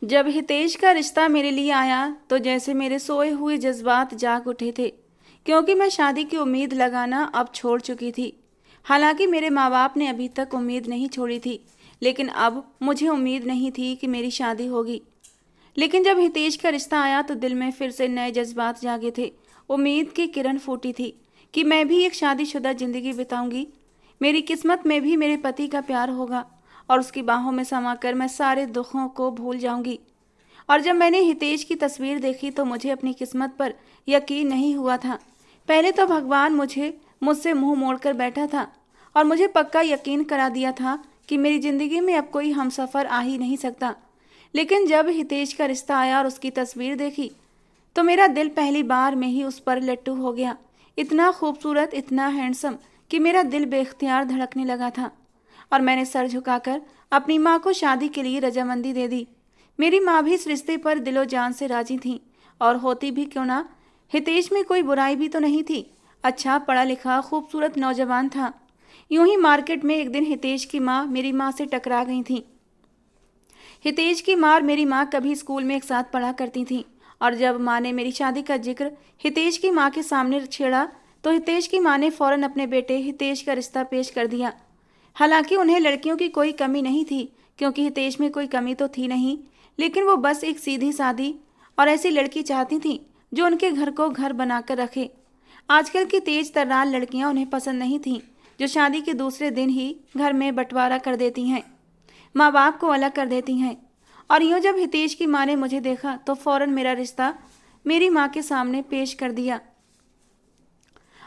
जब हितेश का रिश्ता मेरे लिए आया तो जैसे मेरे सोए हुए जज्बात जाग उठे थे, क्योंकि मैं शादी की उम्मीद लगाना अब छोड़ चुकी थी। हालांकि मेरे माँ बाप ने अभी तक उम्मीद नहीं छोड़ी थी, लेकिन अब मुझे उम्मीद नहीं थी कि मेरी शादी होगी। लेकिन जब हितेश का रिश्ता आया तो दिल में फिर से नए जज्बात जागे थे। उम्मीद की किरण फूटी थी कि मैं भी एक शादीशुदा जिंदगी बिताऊंगी। मेरी किस्मत में भी मेरे पति का प्यार होगा और उसकी बाहों में समाकर मैं सारे दुखों को भूल जाऊंगी। और जब मैंने हितेश की तस्वीर देखी तो मुझे अपनी किस्मत पर यकीन नहीं हुआ था। पहले तो भगवान मुझसे मुंह मोड़कर बैठा था और मुझे पक्का यकीन करा दिया था कि मेरी ज़िंदगी में अब कोई हमसफ़र आ ही नहीं सकता। लेकिन जब हितेश का रिश्ता आया और उसकी तस्वीर देखी तो मेरा दिल पहली बार में ही उस पर लट्टू हो गया। इतना खूबसूरत, इतना हैंडसम कि मेरा दिल बेख्तियार धड़कने लगा था और मैंने सर झुकाकर अपनी माँ को शादी के लिए रजामंदी दे दी। मेरी माँ भी इस रिश्ते पर दिलो जान से राजी थी और होती भी क्यों ना, हितेश में कोई बुराई भी तो नहीं थी। अच्छा पढ़ा लिखा खूबसूरत नौजवान था। यूं ही मार्केट में एक दिन हितेश की माँ मेरी माँ से टकरा गई थी। हितेश की माँ और मेरी माँ कभी स्कूल में एक साथ पढ़ा करती थीं और जब माँ ने मेरी शादी का जिक्र हितेश की माँ के सामने छेड़ा तो हितेश की माँ ने फौरन अपने बेटे हितेश का रिश्ता पेश कर दिया। हालांकि उन्हें लड़कियों की कोई कमी नहीं थी, क्योंकि हितेश में कोई कमी तो थी नहीं, लेकिन वो बस एक सीधी सादी और ऐसी लड़की चाहती थी जो उनके घर को घर बनाकर रखे। आजकल की तेज तर्रार लड़कियां उन्हें पसंद नहीं थीं, जो शादी के दूसरे दिन ही घर में बंटवारा कर देती हैं, माँ बाप को अलग कर देती हैं। और यूँ जब हितेश की माँ ने मुझे देखा तो फौरन मेरा रिश्ता मेरी माँ के सामने पेश कर दिया।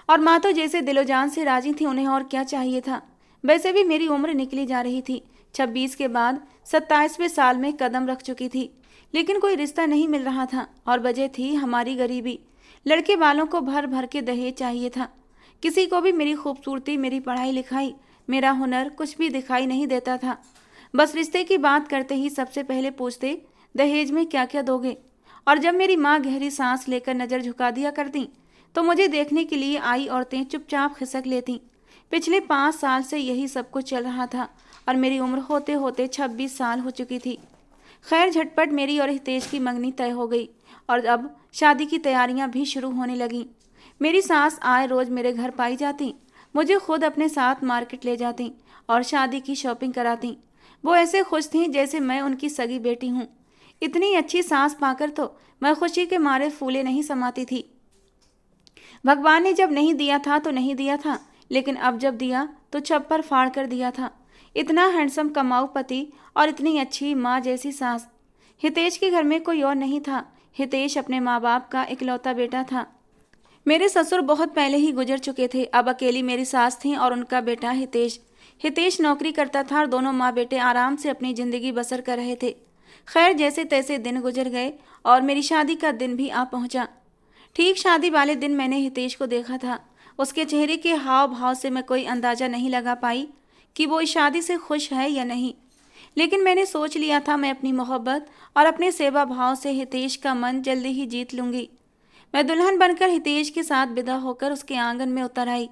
और माँ तो जैसे दिलोजान से राजी थी, उन्हें और क्या चाहिए था। वैसे भी मेरी उम्र निकली जा रही थी, 26 के बाद 27वें साल में कदम रख चुकी थी, लेकिन कोई रिश्ता नहीं मिल रहा था। और वजह थी हमारी गरीबी। लड़के वालों को भर भर के दहेज चाहिए था। किसी को भी मेरी खूबसूरती, मेरी पढ़ाई लिखाई, मेरा हुनर कुछ भी दिखाई नहीं देता था। बस रिश्ते की बात करते ही सबसे पहले पूछते, दहेज में क्या क्या दोगे। और जब मेरी माँ गहरी सांस लेकर नज़र झुका दिया करती तो मुझे देखने के लिए आई औरतें चुपचाप खिसक लेती। पिछले 5 साल से यही सब कुछ चल रहा था और मेरी उम्र होते होते 26 साल हो चुकी थी। खैर झटपट मेरी और हितेश की मंगनी तय हो गई और अब शादी की तैयारियां भी शुरू होने लगीं। मेरी सास आए रोज मेरे घर पाई जाती, मुझे खुद अपने साथ मार्केट ले जाती और शादी की शॉपिंग कराती। वो ऐसे खुश थीं जैसे मैं उनकी सगी बेटी हूँ। इतनी अच्छी सास पाकर तो मैं खुशी के मारे फूले नहीं समाती थी। भगवान ने जब नहीं दिया था तो नहीं दिया था, लेकिन अब जब दिया तो छप्पर फाड़ कर दिया था। इतना हैंडसम कमाऊ पति और इतनी अच्छी माँ जैसी सास। हितेश के घर में कोई और नहीं था। हितेश अपने माँ बाप का इकलौता बेटा था। मेरे ससुर बहुत पहले ही गुजर चुके थे। अब अकेली मेरी सास थी और उनका बेटा हितेश। हितेश नौकरी करता था और दोनों माँ बेटे आराम से अपनी जिंदगी बसर कर रहे थे। खैर जैसे तैसे दिन गुजर गए और मेरी शादी का दिन भी आ पहुंचा। ठीक शादी वाले दिन मैंने हितेश को देखा था। उसके चेहरे के हाव भाव से मैं कोई अंदाजा नहीं लगा पाई कि वो इस शादी से खुश है या नहीं, लेकिन मैंने सोच लिया था मैं अपनी मोहब्बत और अपने सेवा भाव से हितेश का मन जल्दी ही जीत लूंगी। मैं दुल्हन बनकर हितेश के साथ विदा होकर उसके आंगन में उतर आई।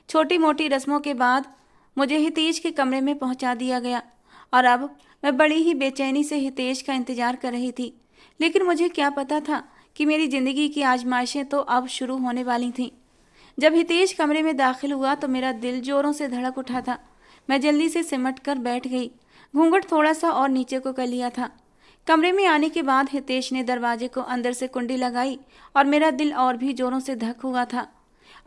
छोटी मोटी रस्मों के बाद मुझे हितेश के कमरे में पहुंचा दिया गया और अब मैं बड़ी ही बेचैनी से हितेश का इंतजार कर रही थी। लेकिन मुझे क्या पता था कि मेरी ज़िंदगी की आजमाइशें तो अब शुरू होने वाली थीं। जब हितेश कमरे में दाखिल हुआ तो मेरा दिल जोरों से धड़क उठा था। मैं जल्दी से सिमट कर बैठ गई, घूंघट थोड़ा सा और नीचे को कर लिया था। कमरे में आने के बाद हितेश ने दरवाजे को अंदर से कुंडी लगाई और मेरा दिल और भी जोरों से धक हुआ था।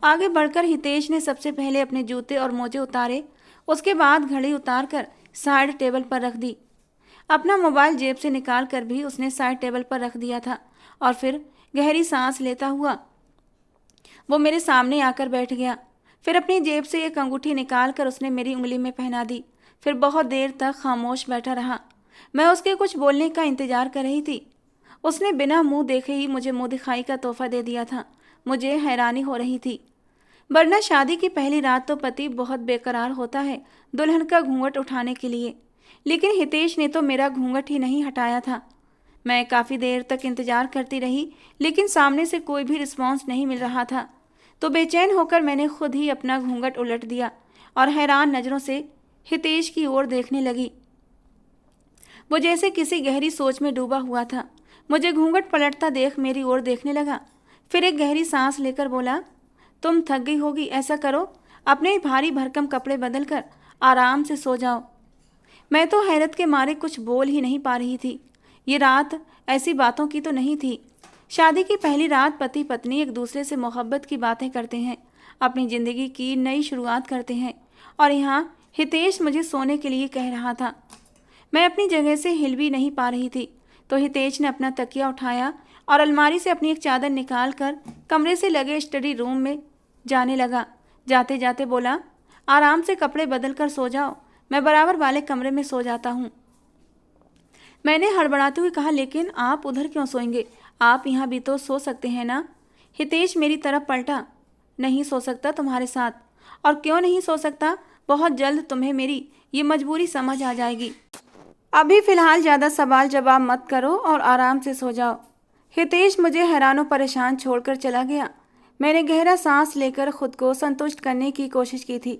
आगे बढ़कर हितेश ने सबसे पहले अपने जूते और मोजे उतारे, उसके बाद घड़ी उतार कर साइड टेबल पर रख दी। अपना मोबाइल जेब से निकाल कर भी उसने साइड टेबल पर रख दिया था और फिर गहरी सांस लेता हुआ वो मेरे सामने आकर बैठ गया। फिर अपनी जेब से एक अंगूठी निकाल कर उसने मेरी उंगली में पहना दी। फिर बहुत देर तक खामोश बैठा रहा। मैं उसके कुछ बोलने का इंतजार कर रही थी। उसने बिना मुंह देखे ही मुझे मुंह दिखाई का तोहफा दे दिया था। मुझे हैरानी हो रही थी, वरना शादी की पहली रात तो पति बहुत बेकरार होता है दुल्हन का घूंघट उठाने के लिए, लेकिन हितेश ने तो मेरा घूंघट ही नहीं हटाया था। मैं काफ़ी देर तक इंतजार करती रही, लेकिन सामने से कोई भी रिस्पॉन्स नहीं मिल रहा था। तो बेचैन होकर मैंने खुद ही अपना घूंघट उलट दिया और हैरान नज़रों से हितेश की ओर देखने लगी। वो जैसे किसी गहरी सोच में डूबा हुआ था। मुझे घूंघट पलटता देख मेरी ओर देखने लगा। फिर एक गहरी सांस लेकर बोला, तुम थक गई होगी, ऐसा करो, अपने भारी भरकम कपड़े बदल कर आराम से सो जाओ। मैं तो हैरत के मारे कुछ बोल ही नहीं पा रही थी। ये रात ऐसी बातों की तो नहीं थी। शादी की पहली रात पति पत्नी एक दूसरे से मोहब्बत की बातें करते हैं, अपनी ज़िंदगी की नई शुरुआत करते हैं, और यहाँ हितेश मुझे सोने के लिए कह रहा था। मैं अपनी जगह से हिल भी नहीं पा रही थी तो हितेश ने अपना तकिया उठाया और अलमारी से अपनी एक चादर निकाल कर कमरे से लगे स्टडी रूम में जाने लगा। जाते जाते बोला, आराम से कपड़े बदल कर सो जाओ, मैं बराबर वाले कमरे में सो जाता हूँ। मैंने हड़बड़ाते हुए कहा, लेकिन आप उधर क्यों सोएंगे, आप यहाँ भी तो सो सकते हैं ना। हितेश मेरी तरफ पलटा, नहीं सो सकता तुम्हारे साथ। और क्यों नहीं सो सकता, बहुत जल्द तुम्हें मेरी ये मजबूरी समझ आ जाएगी। अभी फ़िलहाल ज़्यादा सवाल जवाब मत करो और आराम से सो जाओ। हितेश मुझे हैरान परेशान छोड़कर चला गया। मैंने गहरा सांस लेकर खुद को संतुष्ट करने की कोशिश की थी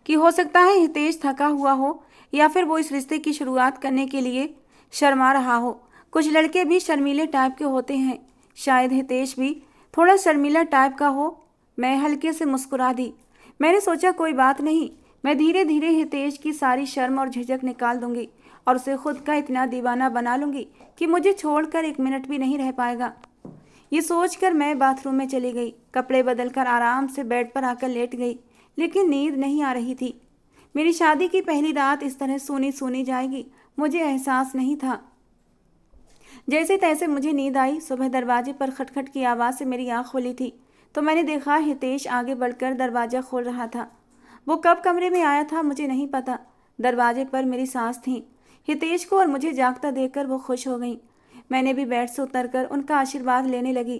कि हो सकता है हितेश थका हुआ हो या फिर वो इस रिश्ते की शुरुआत करने के लिए शर्मा रहा हो। कुछ लड़के भी शर्मीले टाइप के होते हैं, शायद हितेश भी थोड़ा शर्मीला टाइप का हो। मैं हल्के से मुस्कुरा दी। मैंने सोचा कोई बात नहीं, मैं धीरे धीरे हितेश की सारी शर्म और झिझक निकाल दूंगी और उसे खुद का इतना दीवाना बना लूंगी कि मुझे छोड़कर एक मिनट भी नहीं रह पाएगा। ये सोचकर मैं बाथरूम में चली गई। कपड़े बदलकर आराम से बेड पर आकर लेट गई, लेकिन नींद नहीं आ रही थी। मेरी शादी की पहली रात इस तरह सूनी सूनी जाएगी मुझे एहसास नहीं था। जैसे तैसे मुझे नींद आई। सुबह दरवाजे पर खटखट की आवाज़ से मेरी आँख खुली थी तो मैंने देखा हितेश आगे बढ़कर दरवाज़ा खोल रहा था। वो कब कमरे में आया था मुझे नहीं पता। दरवाजे पर मेरी सास थी। हितेश को और मुझे जागता देखकर वो खुश हो गई। मैंने भी बेड से उतरकर उनका आशीर्वाद लेने लगी।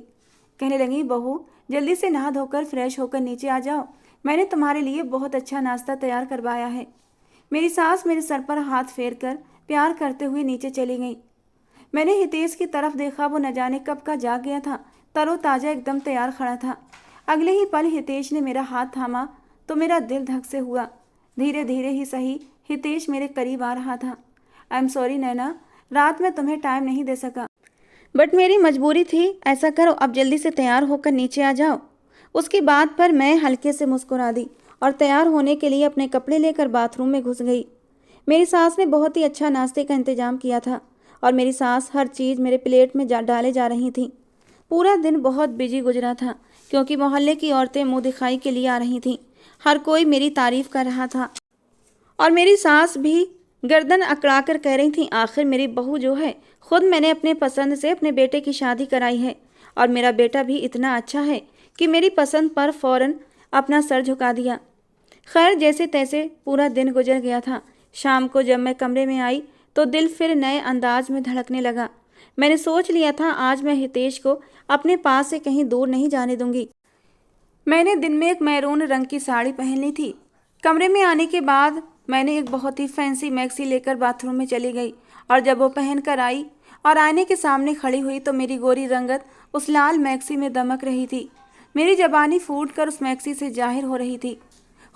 कहने लगी, बहू जल्दी से नहा धोकर फ्रेश होकर नीचे आ जाओ, मैंने तुम्हारे लिए बहुत अच्छा नाश्ता तैयार करवाया है। मेरी सास मेरे सर पर हाथ फेर कर प्यार करते हुए नीचे चली गई। मैंने हितेश की तरफ देखा। वो न जाने कब का जाग गया था, तरोताज़ा एकदम तैयार खड़ा था। अगले ही पल हितेश ने मेरा हाथ थामा तो मेरा दिल धक से हुआ। धीरे धीरे ही सही हितेश मेरे करीब आ रहा था। आई एम सॉरी नैना, रात में तुम्हें टाइम नहीं दे सका, बट मेरी मजबूरी थी। ऐसा करो, अब जल्दी से तैयार होकर नीचे आ जाओ। उसकी बात पर मैं हल्के से मुस्कुरा दी और तैयार होने के लिए अपने कपड़े लेकर बाथरूम में घुस गई। मेरी सास ने बहुत ही अच्छा नाश्ते का इंतजाम किया था और मेरी सास हर चीज़ मेरे प्लेट में डाले जा रही थी। पूरा दिन बहुत बिजी गुजरा था क्योंकि मोहल्ले की औरतें मुँह दिखाई के लिए आ रही थीं। हर कोई मेरी तारीफ कर रहा था और मेरी सास भी गर्दन अकड़ा कर कह रही थी, आखिर मेरी बहू जो है, खुद मैंने अपने पसंद से अपने बेटे की शादी कराई है और मेरा बेटा भी इतना अच्छा है कि मेरी पसंद पर फ़ौरन अपना सर झुका दिया। खैर जैसे तैसे पूरा दिन गुजर गया था। शाम को जब मैं कमरे में आई तो दिल फिर नए अंदाज में धड़कने लगा। मैंने सोच लिया था आज मैं हितेश को अपने पास से कहीं दूर नहीं जाने दूंगी। मैंने दिन में एक मैरून रंग की साड़ी पहन ली थी। कमरे में आने के बाद मैंने एक बहुत ही फैंसी मैक्सी लेकर बाथरूम में चली गई और जब वो पहन कर आई और आईने के सामने खड़ी हुई तो मेरी गोरी रंगत उस लाल मैक्सी में दमक रही थी। मेरी जबानी फूट कर उस मैक्सी से जाहिर हो रही थी।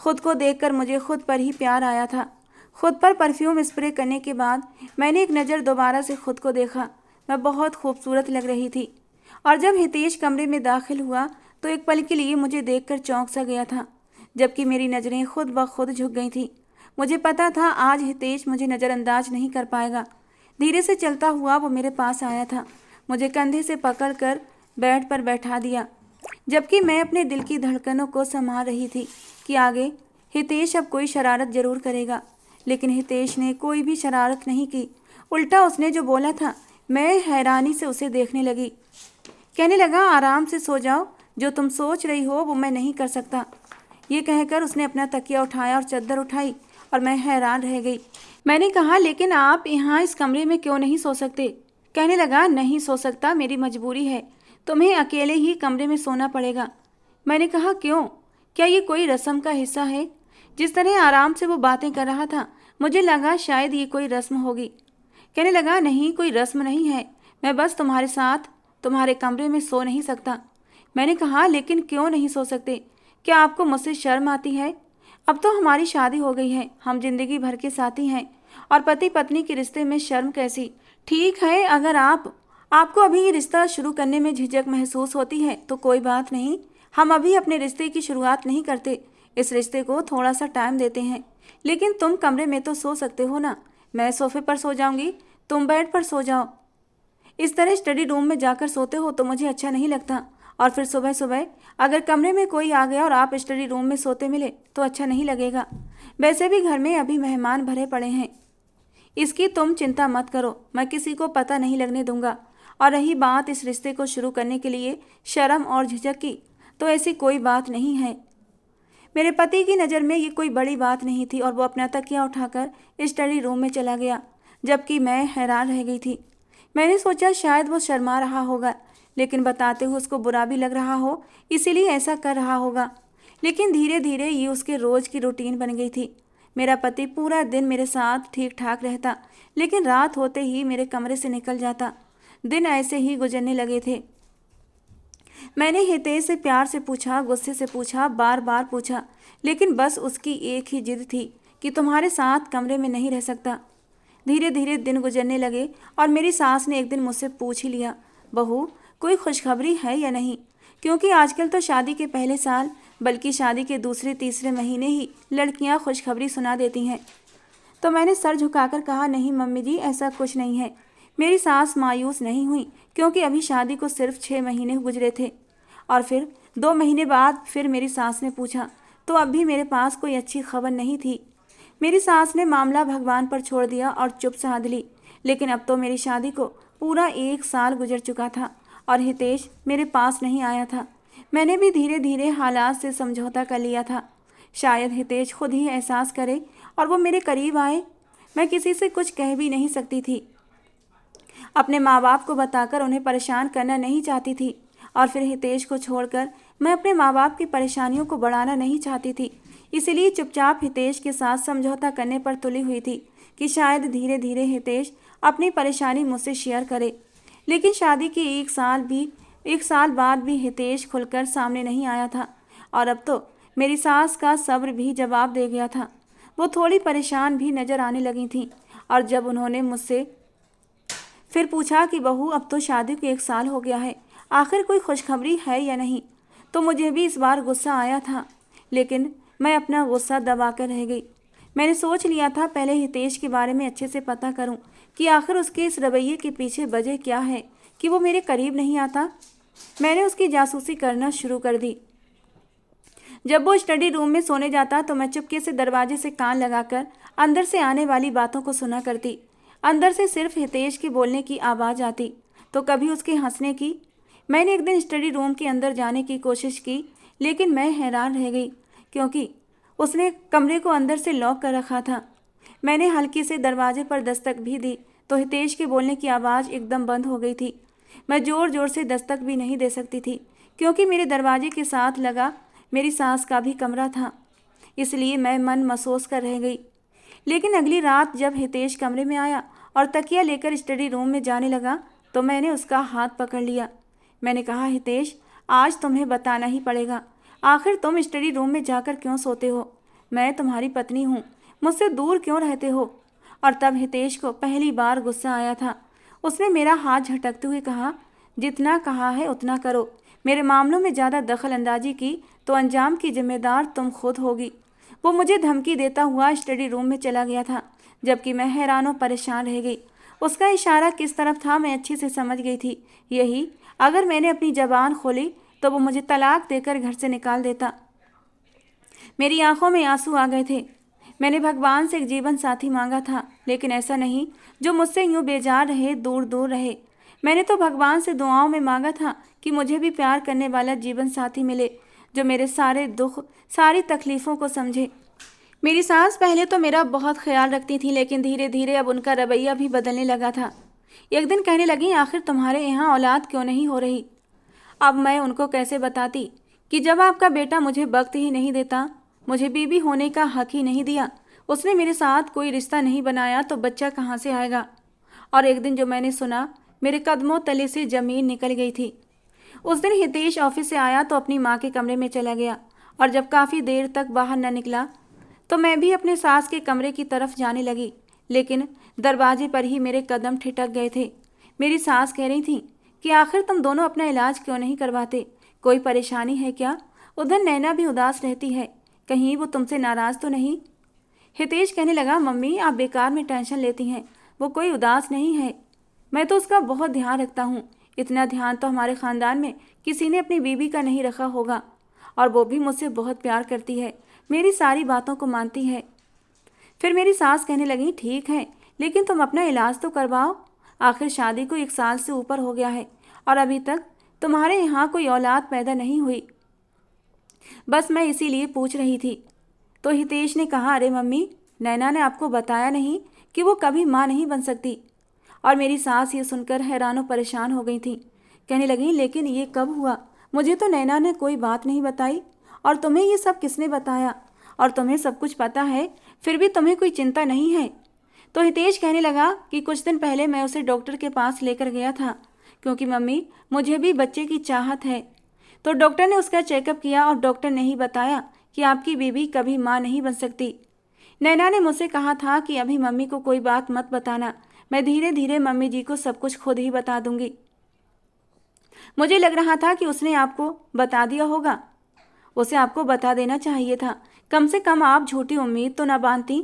खुद को देखकर मुझे खुद पर ही प्यार आया था। खुद पर परफ्यूम स्प्रे करने के बाद मैंने एक नज़र दोबारा से खुद को देखा। मैं बहुत खूबसूरत लग रही थी और जब हितेश कमरे में दाखिल हुआ तो एक पल के लिए मुझे देखकर चौंक सा गया था, जबकि मेरी नज़रें खुद ब खुद झुक गई थी। मुझे पता था आज हितेश मुझे नज़रअंदाज नहीं कर पाएगा। धीरे से चलता हुआ वो मेरे पास आया था। मुझे कंधे से पकड़कर बेड पर बैठा दिया, जबकि मैं अपने दिल की धड़कनों को संभाल रही थी कि आगे हितेश अब कोई शरारत ज़रूर करेगा। लेकिन हितेश ने कोई भी शरारत नहीं की। उल्टा उसने जो बोला था, मैं हैरानी से उसे देखने लगी। कहने लगा, आराम से सो जाओ, जो तुम सोच रही हो वो मैं नहीं कर सकता। ये कहकर उसने अपना तकिया उठाया और चादर उठाई और मैं हैरान रह गई। मैंने कहा, लेकिन आप यहाँ इस कमरे में क्यों नहीं सो सकते? कहने लगा, नहीं सो सकता, मेरी मजबूरी है, तुम्हें अकेले ही कमरे में सोना पड़ेगा। मैंने कहा, क्यों? क्या ये कोई रस्म का हिस्सा है? जिस तरह आराम से वो बातें कर रहा था मुझे लगा शायद ये कोई रस्म होगी। कहने लगा, नहीं, कोई रस्म नहीं है, मैं बस तुम्हारे साथ तुम्हारे कमरे में सो नहीं सकता। मैंने कहा, लेकिन क्यों नहीं सो सकते? क्या आपको मुझसे शर्म आती है? अब तो हमारी शादी हो गई है, हम जिंदगी भर के साथी हैं और पति पत्नी के रिश्ते में शर्म कैसी। ठीक है, अगर आपको अभी ये रिश्ता शुरू करने में झिझक महसूस होती है तो कोई बात नहीं, हम अभी अपने रिश्ते की शुरुआत नहीं करते, इस रिश्ते को थोड़ा सा टाइम देते हैं। लेकिन तुम कमरे में तो सो सकते हो ना, मैं सोफे पर सो जाऊंगी, तुम बेड पर सो जाओ। इस तरह स्टडी रूम में जाकर सोते हो तो मुझे अच्छा नहीं लगता, और फिर सुबह सुबह अगर कमरे में कोई आ गया और आप स्टडी रूम में सोते मिले तो अच्छा नहीं लगेगा। वैसे भी घर में अभी मेहमान भरे पड़े हैं, इसकी तुम चिंता मत करो, मैं किसी को पता नहीं लगने दूंगा। और रही बात इस रिश्ते को शुरू करने के लिए शर्म और झिझक की, तो ऐसी कोई बात नहीं है। मेरे पति की नज़र में ये कोई बड़ी बात नहीं थी और वो अपना तकिया उठाकर स्टडी रूम में चला गया, जबकि मैं हैरान रह गई थी। मैंने सोचा शायद वो शर्मा रहा होगा, लेकिन बताते हुए उसको बुरा भी लग रहा हो, इसीलिए ऐसा कर रहा होगा। लेकिन धीरे धीरे ये उसके रोज़ की रूटीन बन गई थी। मेरा पति पूरा दिन मेरे साथ ठीक ठाक रहता, लेकिन रात होते ही मेरे कमरे से निकल जाता। दिन ऐसे ही गुजरने लगे थे। मैंने हितेश से प्यार से पूछा, गुस्से से पूछा, बार बार पूछा, लेकिन बस उसकी एक ही जिद थी कि तुम्हारे साथ कमरे में नहीं रह सकता। धीरे धीरे दिन गुजरने लगे और मेरी सास ने एक दिन मुझसे पूछ ही लिया, बहू कोई खुशखबरी है या नहीं, क्योंकि आजकल तो शादी के पहले साल बल्कि शादी के दूसरे तीसरे महीने ही लड़कियां खुशखबरी सुना देती हैं। तो मैंने सर झुकाकर कहा, नहीं मम्मी जी, ऐसा कुछ नहीं है। मेरी सास मायूस नहीं हुई, क्योंकि अभी शादी को सिर्फ 6 महीने गुजरे थे। और फिर 2 महीने बाद फिर मेरी सास ने पूछा, तो अब भी मेरे पास कोई अच्छी खबर नहीं थी। मेरी सास ने मामला भगवान पर छोड़ दिया और चुप साध ली। लेकिन अब तो मेरी शादी को पूरा 1 साल गुजर चुका था और हितेश मेरे पास नहीं आया था। मैंने भी धीरे धीरे हालात से समझौता कर लिया था। शायद हितेश खुद ही एहसास करे और वो मेरे करीब आए। मैं किसी से कुछ कह भी नहीं सकती थी, अपने माँ बाप को बताकर उन्हें परेशान करना नहीं चाहती थी, और फिर हितेश को छोड़कर मैं अपने माँ बाप की परेशानियों को बढ़ाना नहीं चाहती थी। इसलिए चुपचाप हितेश के साथ समझौता करने पर तुली हुई थी कि शायद धीरे धीरे हितेश अपनी परेशानी मुझसे शेयर करे। लेकिन शादी के 1 साल बाद भी हितेश खुलकर सामने नहीं आया था, और अब तो मेरी सास का सब्र भी जवाब दे गया था। वो थोड़ी परेशान भी नज़र आने लगी थी, और जब उन्होंने मुझसे फिर पूछा कि बहू अब तो शादी को 1 साल हो गया है, आखिर कोई खुशखबरी है या नहीं, तो मुझे भी इस बार गुस्सा आया था। लेकिन मैं अपना गुस्सा दबा कर रह गई। मैंने सोच लिया था पहले हितेश के बारे में अच्छे से पता करूं कि आखिर उसके इस रवैये के पीछे वजह क्या है कि वो मेरे करीब नहीं आता। मैंने उसकी जासूसी करना शुरू कर दी। जब वो स्टडी रूम में सोने जाता तो मैं चुपके से दरवाजे से कान लगाकर अंदर से आने वाली बातों को सुना करती। अंदर से सिर्फ हितेश के बोलने की आवाज़ आती, तो कभी उसके हंसने की। मैंने एक दिन स्टडी रूम के अंदर जाने की कोशिश की, लेकिन मैं हैरान रह गई, क्योंकि उसने कमरे को अंदर से लॉक कर रखा था। मैंने हल्की से दरवाजे पर दस्तक भी दी तो हितेश के बोलने की आवाज़ एकदम बंद हो गई थी। मैं ज़ोर ज़ोर से दस्तक भी नहीं दे सकती थी, क्योंकि मेरे दरवाजे के साथ लगा मेरी सास का भी कमरा था। इसलिए मैं मन महसूस कर रह गई। लेकिन अगली रात जब हितेश कमरे में आया और तकिया लेकर स्टडी रूम में जाने लगा तो मैंने उसका हाथ पकड़ लिया। मैंने कहा, हितेश आज तुम्हें बताना ही पड़ेगा, आखिर तुम स्टडी रूम में जाकर क्यों सोते हो? मैं तुम्हारी पत्नी हूँ, मुझसे दूर क्यों रहते हो? और तब हितेश को पहली बार गुस्सा आया था। उसने मेरा हाथ झटकते हुए कहा, जितना कहा है उतना करो, मेरे मामलों में ज़्यादा दखल अंदाजी की तो अंजाम की जिम्मेदार तुम खुद होगी। वो मुझे धमकी देता हुआ स्टडी रूम में चला गया था, जबकि मैं हैरान और परेशान रह गई। उसका इशारा किस तरफ था मैं अच्छे से समझ गई थी। यही, अगर मैंने अपनी ज़बान खोली तो वो मुझे तलाक देकर घर से निकाल देता। मेरी आंखों में आंसू आ गए थे। मैंने भगवान से एक जीवन साथी मांगा था, लेकिन ऐसा नहीं जो मुझसे यूँ बेजार रहे, दूर दूर रहे। मैंने तो भगवान से दुआओं में मांगा था कि मुझे भी प्यार करने वाला जीवन साथी मिले, जो मेरे सारे दुख, सारी तकलीफ़ों को समझे। मेरी सास पहले तो मेरा बहुत ख्याल रखती थी, लेकिन धीरे धीरे अब उनका रवैया भी बदलने लगा था। एक दिन कहने लगी, आखिर तुम्हारे यहाँ औलाद क्यों नहीं हो रही? अब मैं उनको कैसे बताती कि जब आपका बेटा मुझे वक्त ही नहीं देता, मुझे बीवी होने का हक ही नहीं दिया, उसने मेरे साथ कोई रिश्ता नहीं बनाया, तो बच्चा कहाँ से आएगा? और एक दिन जो मैंने सुना, मेरे कदमों तले से ज़मीन निकल गई थी। उस दिन हितेश ऑफिस से आया तो अपनी माँ के कमरे में चला गया, और जब काफ़ी देर तक बाहर न निकला तो मैं भी अपने सास के कमरे की तरफ जाने लगी। लेकिन दरवाजे पर ही मेरे कदम ठिठक गए थे। मेरी सास कह रही थी कि आखिर तुम दोनों अपना इलाज क्यों नहीं करवाते, कोई परेशानी है क्या? उधर नैना भी उदास रहती है, कहीं वो तुमसे नाराज तो नहीं? हितेश कहने लगा, मम्मी आप बेकार में टेंशन लेती हैं, वो कोई उदास नहीं है। मैं तो उसका बहुत ध्यान रखता हूँ। इतना ध्यान तो हमारे ख़ानदान में किसी ने अपनी बीवी का नहीं रखा होगा। और वो भी मुझसे बहुत प्यार करती है, मेरी सारी बातों को मानती है। फिर मेरी सास कहने लगी, ठीक है, लेकिन तुम अपना इलाज तो करवाओ। आखिर शादी को 1 साल से ऊपर हो गया है और अभी तक तुम्हारे यहाँ कोई औलाद पैदा नहीं हुई। बस मैं इसीलिए पूछ रही थी। तो हितेश ने कहा, अरे मम्मी, नैना ने आपको बताया नहीं कि वो कभी माँ नहीं बन सकती? और मेरी सास ये सुनकर हैरान और परेशान हो गई थी। कहने लगी, लेकिन ये कब हुआ? मुझे तो नैना ने कोई बात नहीं बताई, और तुम्हें ये सब किसने बताया? और तुम्हें सब कुछ पता है, फिर भी तुम्हें कोई चिंता नहीं है? तो हितेश कहने लगा कि कुछ दिन पहले मैं उसे डॉक्टर के पास लेकर गया था, क्योंकि मम्मी मुझे भी बच्चे की चाहत है। तो डॉक्टर ने उसका चेकअप किया और डॉक्टर ने ही बताया कि आपकी बीवी कभी माँ नहीं बन सकती। नैना ने मुझसे कहा था कि अभी मम्मी को कोई बात मत बताना, मैं धीरे धीरे मम्मी जी को सब कुछ खुद ही बता दूंगी। मुझे लग रहा था कि उसने आपको बता दिया होगा। उसे आपको बता देना चाहिए था, कम से कम आप झूठी उम्मीद तो ना बांधती।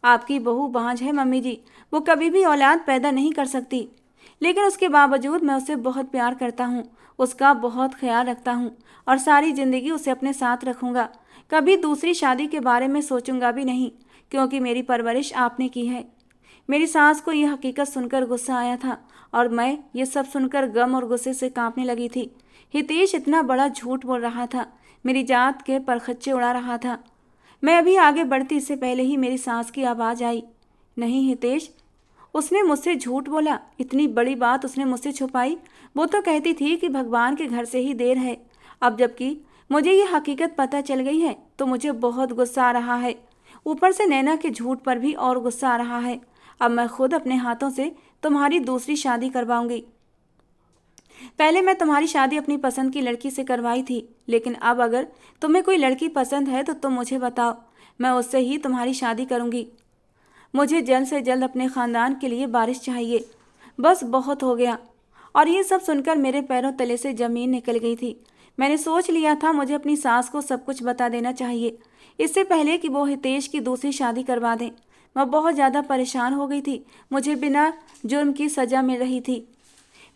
आपकी बहू बांझ है मम्मी जी, वो कभी भी औलाद पैदा नहीं कर सकती। लेकिन उसके बावजूद मैं उसे बहुत प्यार करता हूँ, उसका बहुत ख्याल रखता हूँ और सारी ज़िंदगी उसे अपने साथ रखूँगा। कभी दूसरी शादी के बारे में सोचूंगा भी नहीं, क्योंकि मेरी परवरिश आपने की है। मेरी सास को यह हकीकत सुनकर गुस्सा आया था और मैं ये सब सुनकर गम और गुस्से से कांपने लगी थी। हितेश इतना बड़ा झूठ बोल रहा था, मेरी जात के परखच्चे उड़ा रहा था। मैं अभी आगे बढ़ती इससे पहले ही मेरी सास की आवाज़ आई, नहीं हितेश, उसने मुझसे झूठ बोला, इतनी बड़ी बात उसने मुझसे छुपाई। वो तो कहती थी कि भगवान के घर से ही देर है। अब जबकि मुझे ये हकीकत पता चल गई है तो मुझे बहुत गुस्सा आ रहा है। ऊपर से नैना के झूठ पर भी और गुस्सा आ रहा है। अब मैं खुद अपने हाथों से तुम्हारी दूसरी शादी करवाऊंगी। पहले मैं तुम्हारी शादी अपनी पसंद की लड़की से करवाई थी, लेकिन अब अगर तुम्हें कोई लड़की पसंद है तो तुम मुझे बताओ, मैं उससे ही तुम्हारी शादी करूंगी। मुझे जल्द से जल्द अपने ख़ानदान के लिए बारिश चाहिए, बस बहुत हो गया। और ये सब सुनकर मेरे पैरों तले से ज़मीन निकल गई थी। मैंने सोच लिया था मुझे अपनी सास को सब कुछ बता देना चाहिए, इससे पहले कि वो हितेश की दूसरी शादी करवा दें। मैं बहुत ज़्यादा परेशान हो गई थी, मुझे बिना जुर्म की सज़ा मिल रही थी।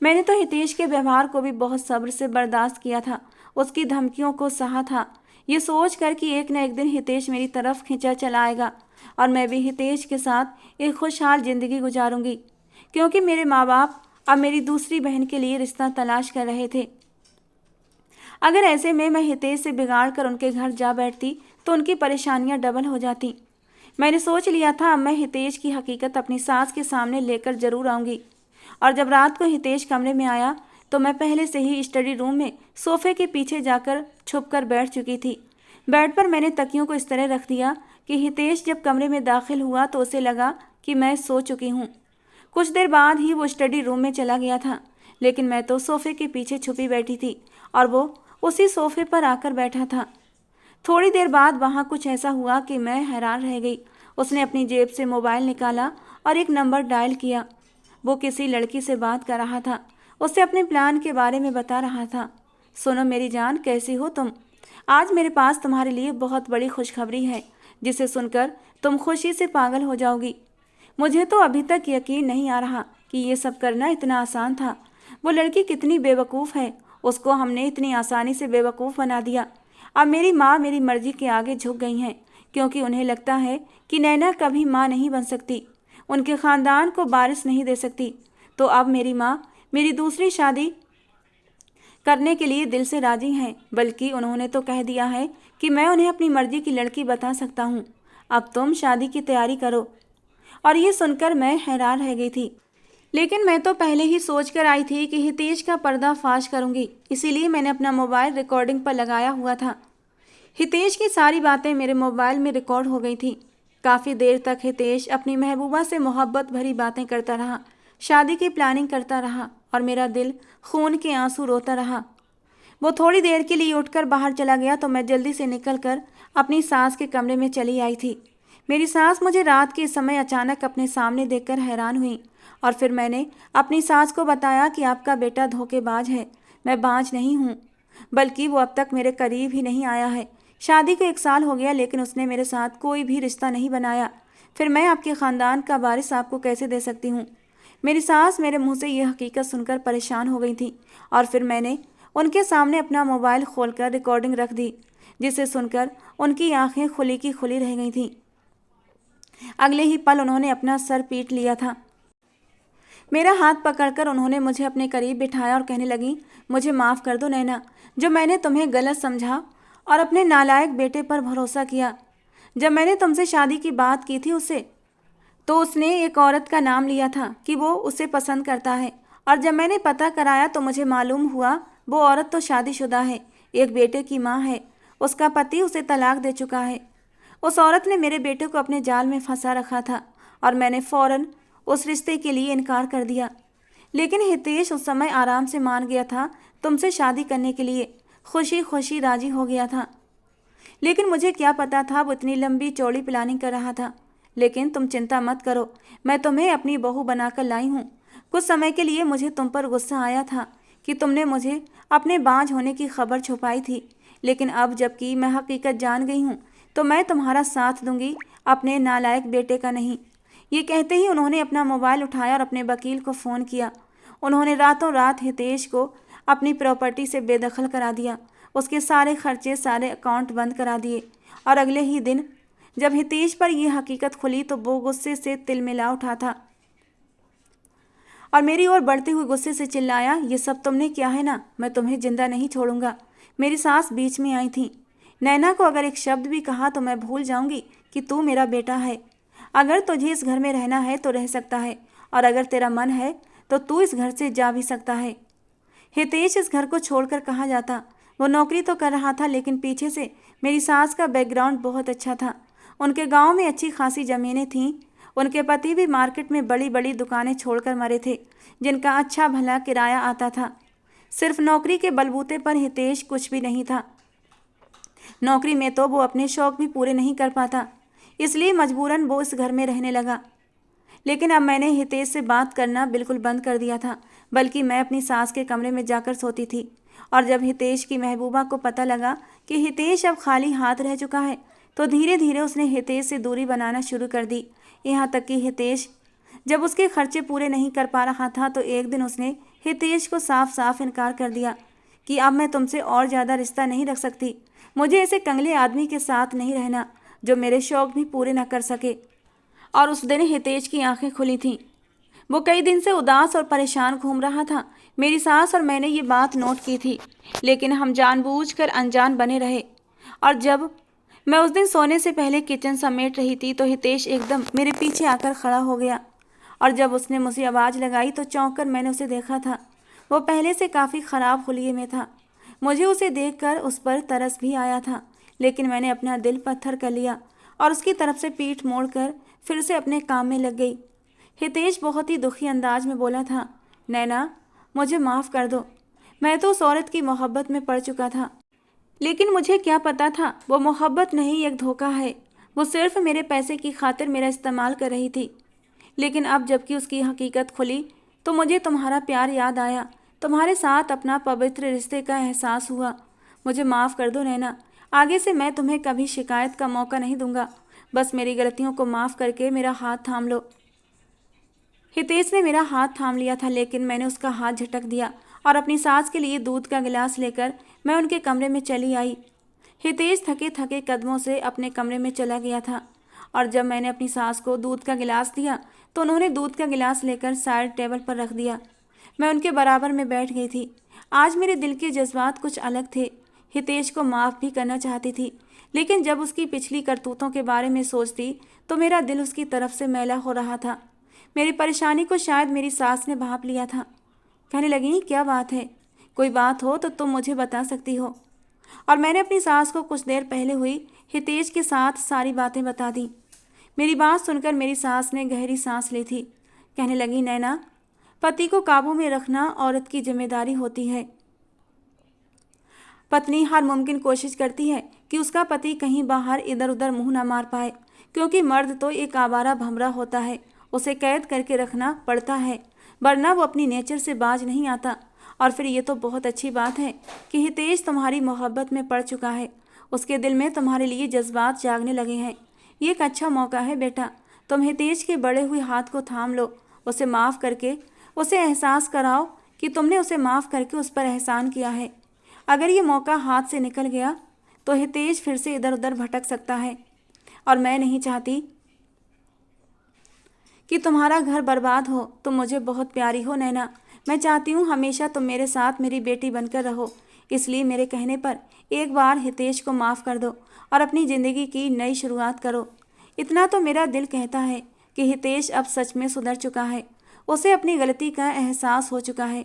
मैंने तो हितेश के व्यवहार को भी बहुत सब्र से बर्दाश्त किया था, उसकी धमकियों को सहा था, ये सोच कर कि एक न एक दिन हितेश मेरी तरफ खिंचा चला आएगा और मैं भी हितेश के साथ एक खुशहाल ज़िंदगी गुजारूंगी, क्योंकि मेरे माँ बाप अब मेरी दूसरी बहन के लिए रिश्ता तलाश कर रहे थे। अगर ऐसे में मैं हितेश से बिगाड़ कर उनके घर जा बैठती तो उनकी परेशानियां डबल हो जाती। मैंने सोच लिया था अब मैं हितेश की हकीकत अपनी सास के सामने लेकर जरूर आऊँगी। और जब रात को हितेश कमरे में आया तो मैं पहले से ही स्टडी रूम में सोफे के पीछे जाकर छुपकर बैठ चुकी थी। बेड पर मैंने तकियों को इस तरह रख दिया कि हितेश जब कमरे में दाखिल हुआ तो उसे लगा कि मैं सो चुकी हूँ। कुछ देर बाद ही वो स्टडी रूम में चला गया था, लेकिन मैं तो सोफे के पीछे छुपी बैठी थी और वो उसी सोफे पर आकर बैठा था। थोड़ी देर बाद वहाँ कुछ ऐसा हुआ कि मैं हैरान रह गई। उसने अपनी जेब से मोबाइल निकाला और एक नंबर डायल किया। वो किसी लड़की से बात कर रहा था, उससे अपने प्लान के बारे में बता रहा था। सुनो मेरी जान, कैसी हो तुम? आज मेरे पास तुम्हारे लिए बहुत बड़ी खुशखबरी है, जिसे सुनकर तुम खुशी से पागल हो जाओगी। मुझे तो अभी तक यकीन नहीं आ रहा कि ये सब करना इतना आसान था। वो लड़की कितनी बेवकूफ़ है, उसको हमने इतनी आसानी से बेवकूफ़ बना दिया। अब मेरी माँ मेरी मर्जी के आगे झुक गई हैं, क्योंकि उन्हें लगता है कि नैना कभी माँ नहीं बन सकती, उनके ख़ानदान को वारिस नहीं दे सकती। तो अब मेरी माँ मेरी दूसरी शादी करने के लिए दिल से राजी हैं, बल्कि उन्होंने तो कह दिया है कि मैं उन्हें अपनी मर्जी की लड़की बता सकता हूँ। अब तुम शादी की तैयारी करो। और ये सुनकर मैं हैरान रह गई थी, लेकिन मैं तो पहले ही सोच कर आई थी कि हितेश का पर्दाफाश करूंगी, इसीलिए मैंने अपना मोबाइल रिकॉर्डिंग पर लगाया हुआ था। हितेश की सारी बातें मेरे मोबाइल में रिकॉर्ड हो गई थी। काफ़ी देर तक हितेश अपनी महबूबा से मोहब्बत भरी बातें करता रहा, शादी की प्लानिंग करता रहा और मेरा दिल खून के आंसू रोता रहा। वो थोड़ी देर के लिए उठकर बाहर चला गया तो मैं जल्दी से निकलकर अपनी सास के कमरे में चली आई थी। मेरी सास मुझे रात के समय अचानक अपने सामने देखकर हैरान हुई और फिर मैंने अपनी सास को बताया कि आपका बेटा धोखेबाज है। मैं बाज नहीं हूँ, बल्कि वो अब तक मेरे करीब ही नहीं आया है। शादी को 1 साल हो गया, लेकिन उसने मेरे साथ कोई भी रिश्ता नहीं बनाया। फिर मैं आपके ख़ानदान का वारिस आपको कैसे दे सकती हूँ? मेरी सास मेरे मुंह से यह हकीकत सुनकर परेशान हो गई थी और फिर मैंने उनके सामने अपना मोबाइल खोलकर रिकॉर्डिंग रख दी, जिसे सुनकर उनकी आंखें खुली की खुली रह गई थीं। अगले ही पल उन्होंने अपना सर पीट लिया था। मेरा हाथ पकड़कर उन्होंने मुझे अपने करीब बिठाया और कहने लगी, मुझे माफ़ कर दो नैना, जो मैंने तुम्हें गलत समझा और अपने नालायक बेटे पर भरोसा किया। जब मैंने तुमसे शादी की बात की थी तो उसने एक औरत का नाम लिया था कि वो उसे पसंद करता है, और जब मैंने पता कराया तो मुझे मालूम हुआ वो औरत तो शादीशुदा है, एक बेटे की माँ है। उसका पति उसे तलाक दे चुका है। उस औरत ने मेरे बेटे को अपने जाल में फंसा रखा था और मैंने फौरन उस रिश्ते के लिए इनकार कर दिया। लेकिन हितेश उस समय आराम से मान गया था, तुमसे शादी करने के लिए खुशी खुशी राजी हो गया था। लेकिन मुझे क्या पता था वो इतनी लंबी चौड़ी प्लानिंग कर रहा था। लेकिन तुम चिंता मत करो, मैं तुम्हें अपनी बहू बनाकर लाई हूँ। कुछ समय के लिए मुझे तुम पर गुस्सा आया था कि तुमने मुझे अपने बांझ होने की खबर छुपाई थी, लेकिन अब जबकि मैं हकीकत जान गई हूँ तो मैं तुम्हारा साथ दूंगी, अपने नालायक बेटे का नहीं। ये कहते ही उन्होंने अपना मोबाइल उठाया और अपने वकील को फ़ोन किया। उन्होंने रातों रात हितेश को अपनी प्रॉपर्टी से बेदखल करा दिया, उसके सारे खर्चे, सारे अकाउंट बंद करा दिए। और अगले ही दिन जब हितेश पर यह हकीकत खुली तो वो गुस्से से तिलमिला उठा था और मेरी ओर बढ़ते हुए गुस्से से चिल्लाया, ये सब तुमने किया है ना, मैं तुम्हें जिंदा नहीं छोड़ूंगा। मेरी सास बीच में आई थी। नैना को अगर एक शब्द भी कहा तो मैं भूल जाऊंगी कि तू मेरा बेटा है। अगर तुझे इस घर में रहना है तो रह सकता है, और अगर तेरा मन है तो तू इस घर से जा भी सकता है। हितेश इस घर को छोड़कर कहाँ जाता? वो नौकरी तो कर रहा था, लेकिन पीछे से मेरी सास का बैकग्राउंड बहुत अच्छा था। उनके गांव में अच्छी खासी ज़मीनें थीं। उनके पति भी मार्केट में बड़ी बड़ी दुकानें छोड़कर मरे थे, जिनका अच्छा भला किराया आता था। सिर्फ नौकरी के बलबूते पर हितेश कुछ भी नहीं था। नौकरी में तो वो अपने शौक भी पूरे नहीं कर पाता, इसलिए मजबूरन वो इस घर में रहने लगा। लेकिन अब मैंने हितेश से बात करना बिल्कुल बंद कर दिया था, बल्कि मैं अपनी सास के कमरे में जाकर सोती थी। और जब हितेश की महबूबा को पता लगा कि हितेश अब खाली हाथ रह चुका है तो धीरे धीरे उसने हितेश से दूरी बनाना शुरू कर दी। यहाँ तक कि हितेश जब उसके खर्चे पूरे नहीं कर पा रहा था तो एक दिन उसने हितेश को साफ साफ इनकार कर दिया कि अब मैं तुमसे और ज़्यादा रिश्ता नहीं रख सकती। मुझे ऐसे कंगले आदमी के साथ नहीं रहना जो मेरे शौक भी पूरे न कर सके। और उस दिन हितेश की आंखें खुली थीं। वो कई दिन से उदास और परेशान घूम रहा था। मेरी सास और मैंने ये बात नोट की थी, लेकिन हम जानबूझकर अनजान बने रहे। और जब मैं उस दिन सोने से पहले किचन समेट रही थी तो हितेश एकदम मेरे पीछे आकर खड़ा हो गया, और जब उसने मुझे आवाज़ लगाई तो चौंक कर मैंने उसे देखा था। वो पहले से काफ़ी ख़राब हुलिये में था। मुझे उसे देखकर उस पर तरस भी आया था, लेकिन मैंने अपना दिल पत्थर कर लिया और उसकी तरफ से पीठ मोड़कर फिर से अपने काम में लग गई। हितेश बहुत ही दुखी अंदाज में बोला था, नैना मुझे माफ़ कर दो, मैं तो उस औरत की मोहब्बत में पड़ चुका था। लेकिन मुझे क्या पता था वो मोहब्बत नहीं, एक धोखा है। वो सिर्फ मेरे पैसे की खातिर मेरा इस्तेमाल कर रही थी। लेकिन अब जबकि उसकी हकीकत खुली तो मुझे तुम्हारा प्यार याद आया, तुम्हारे साथ अपना पवित्र रिश्ते का एहसास हुआ। मुझे माफ़ कर दो नैना, आगे से मैं तुम्हें कभी शिकायत का मौका नहीं दूंगा। बस मेरी गलतियों को माफ़ करके मेरा हाथ थाम लो। हितेश ने मेरा हाथ थाम लिया था, लेकिन मैंने उसका हाथ झटक दिया और अपनी सास के लिए दूध का गिलास लेकर मैं उनके कमरे में चली आई। हितेश थके थके कदमों से अपने कमरे में चला गया था, और जब मैंने अपनी सास को दूध का गिलास दिया तो उन्होंने दूध का गिलास लेकर साइड टेबल पर रख दिया। मैं उनके बराबर में बैठ गई थी। आज मेरे दिल के जज्बात कुछ अलग थे। हितेश को माफ़ भी करना चाहती थी, लेकिन जब उसकी पिछली करतूतों के बारे में सोचती तो मेरा दिल उसकी तरफ से मैला हो रहा था। मेरी परेशानी को शायद मेरी सास ने भांप लिया था। कहने लगी, क्या बात है? कोई बात हो तो तुम मुझे बता सकती हो। और मैंने अपनी सास को कुछ देर पहले हुई हितेश के साथ सारी बातें बता दी। मेरी बात सुनकर मेरी सास ने गहरी सांस ली थी। कहने लगी, नैना, पति को काबू में रखना औरत की जिम्मेदारी होती है। पत्नी हर मुमकिन कोशिश करती है कि उसका पति कहीं बाहर इधर उधर मुंह न मार पाए, क्योंकि मर्द तो एक आवारा भमरा होता है, उसे कैद करके रखना पड़ता है, वरना वो अपनी नेचर से बाज नहीं आता। और फिर ये तो बहुत अच्छी बात है कि हितेश तुम्हारी मोहब्बत में पड़ चुका है, उसके दिल में तुम्हारे लिए जज्बात जागने लगे हैं। ये एक अच्छा मौका है बेटा, तुम हितेश के बढ़े हुए हाथ को थाम लो, उसे माफ़ करके उसे एहसास कराओ कि तुमने उसे माफ़ करके उस पर एहसान किया है। अगर ये मौका हाथ से निकल गया तो हितेश फिर से इधर उधर भटक सकता है, और मैं नहीं चाहती कि तुम्हारा घर बर्बाद हो। तुम मुझे बहुत प्यारी हो नैना, मैं चाहती हूँ हमेशा तुम मेरे साथ मेरी बेटी बनकर रहो। इसलिए मेरे कहने पर एक बार हितेश को माफ़ कर दो और अपनी ज़िंदगी की नई शुरुआत करो। इतना तो मेरा दिल कहता है कि हितेश अब सच में सुधर चुका है, उसे अपनी गलती का एहसास हो चुका है।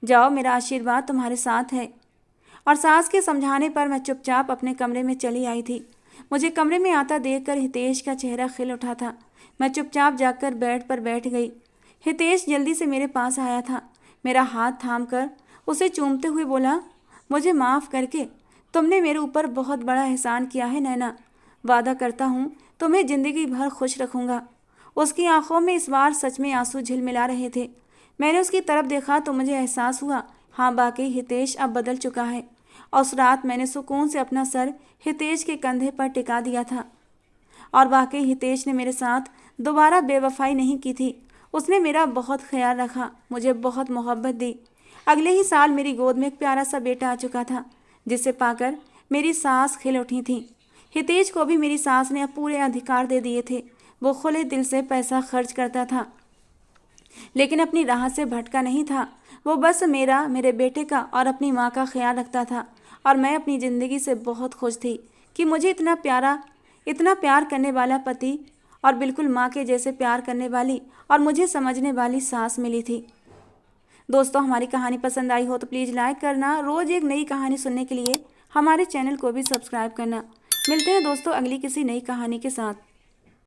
जाओ, मेरा आशीर्वाद तुम्हारे साथ है। और सास के समझाने पर मैं चुपचाप अपने कमरे में चली आई थी। मुझे कमरे में आता देखकर हितेश का चेहरा खिल उठा था। मैं चुपचाप जाकर बेड पर बैठ गई। हितेश जल्दी से मेरे पास आया था, मेरा हाथ थामकर उसे चूमते हुए बोला, मुझे माफ़ करके तुमने मेरे ऊपर बहुत बड़ा एहसान किया है नैना। वादा करता हूँ तुम्हें ज़िंदगी भर खुश रखूँगा। उसकी आंखों में इस बार सच में आंसू झिलमिला रहे थे। मैंने उसकी तरफ देखा तो मुझे एहसास हुआ, हाँ वाकई हितेश अब बदल चुका है। और उस रात मैंने सुकून से अपना सर हितेश के कंधे पर टिका दिया था। और वाकई हितेश ने मेरे साथ दोबारा बेवफाई नहीं की थी। उसने मेरा बहुत ख्याल रखा, मुझे बहुत मोहब्बत दी। अगले ही साल मेरी गोद में एक प्यारा सा बेटा आ चुका था, जिसे पाकर मेरी सांस खिल उठी थी। हितेश को भी मेरी सास ने अब पूरे अधिकार दे दिए थे। वो खुले दिल से पैसा खर्च करता था, लेकिन अपनी राह से भटका नहीं था। वो बस मेरा, मेरे बेटे का और अपनी माँ का ख्याल रखता था। और मैं अपनी ज़िंदगी से बहुत खुश थी कि मुझे इतना प्यार करने वाला पति और बिल्कुल माँ के जैसे प्यार करने वाली और मुझे समझने वाली सास मिली थी। दोस्तों, हमारी कहानी पसंद आई हो तो प्लीज़ लाइक करना। रोज़ एक नई कहानी सुनने के लिए हमारे चैनल को भी सब्सक्राइब करना। मिलते हैं दोस्तों अगली किसी नई कहानी के साथ।